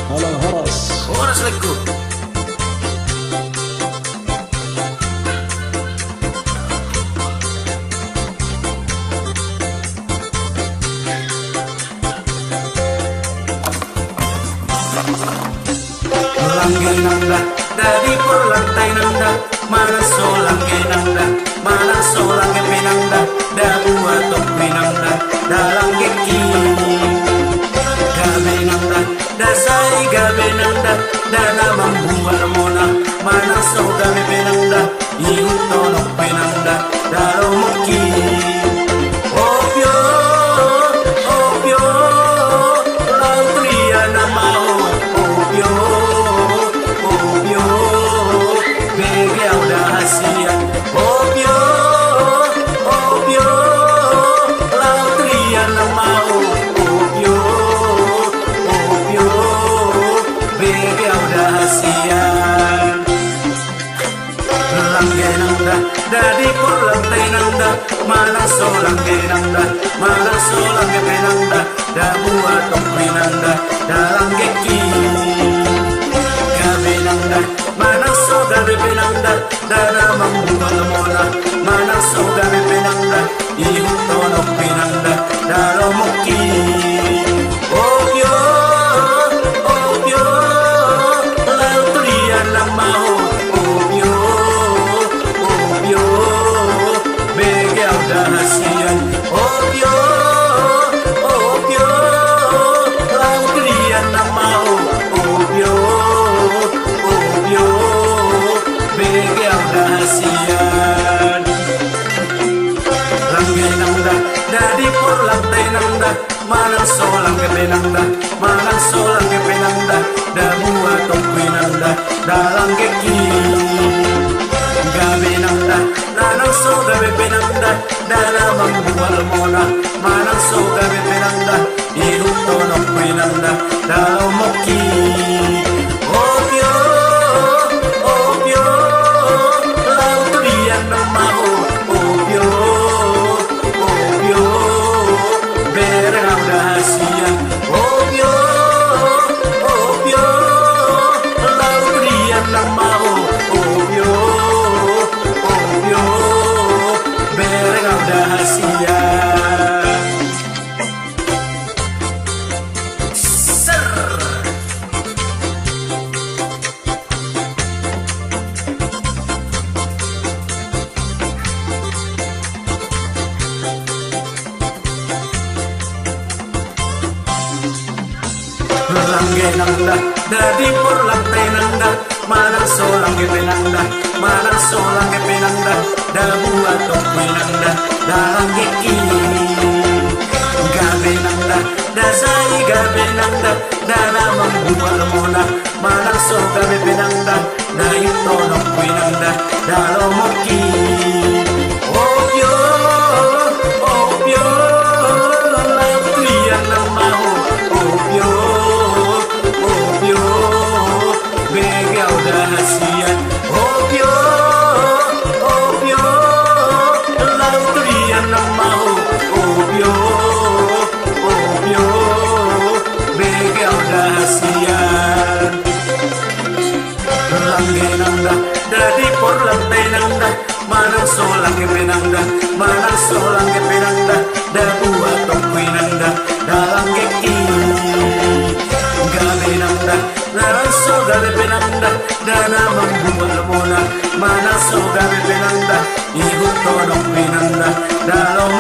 Halo Horas. Horas lekku. Langge nanda dari perlantai nanda, mana solange nanda, mana solange penanda, dabuah topi nanda, dalam geki. Gabe nanda, dasai gabe nanda, dana membuat mona, mana so gabe penanda, iutono penanda, dalam moki. Opyo, opyo, lautria namao, opyo. Dari perlantai nanda, mana solange nanda, mana solange penanda, dabuah topi nanda, dalam geki. Gabe nanda, mana so gabe penanda, dana membuat mona, mana so gabe penanda, iutono penanda, dalam moki. Opyo, opyo, lautria namao, opyo. Dahasian opyo, opyo, lautria namao, opyo, opyo, begel dahasian. Langge nanda, dari perlantai nanda, mana solang kepenanda, mana solang kepenanda, dabuah topi nanda, dalam geki. Gabe nanda, dana so gabe penanda, dana membuat mona, mana so gabe penanda, iutono penanda, dalam moki. Opyo, opyo, lautria namao, opyo, opyo, berang dahasian. Opyo, opyo, lautria namao, opyo. Langge nanda, dari perlantai nanda, mana solange penanda, mana solange penanda, dabuah topi nanda, dalam geki. Gabe nanda, dasai gabe nanda, dana membuat mona, mana so gabe penanda, iutono penanda, dalam moki. Opyo, opyo, lautria namao, opyo. Dahasian opyo, opyo, lautria namao, opyo, opyo, begel dahasian. Langge nanda, dari perlantai nanda, mana solange penanda, mana solange penanda, dabuah topi nanda, dalam geki. Gabe nanda, dana so gabe penanda, dana membuat mona, mana so gabe penanda, iutono penanda, dalam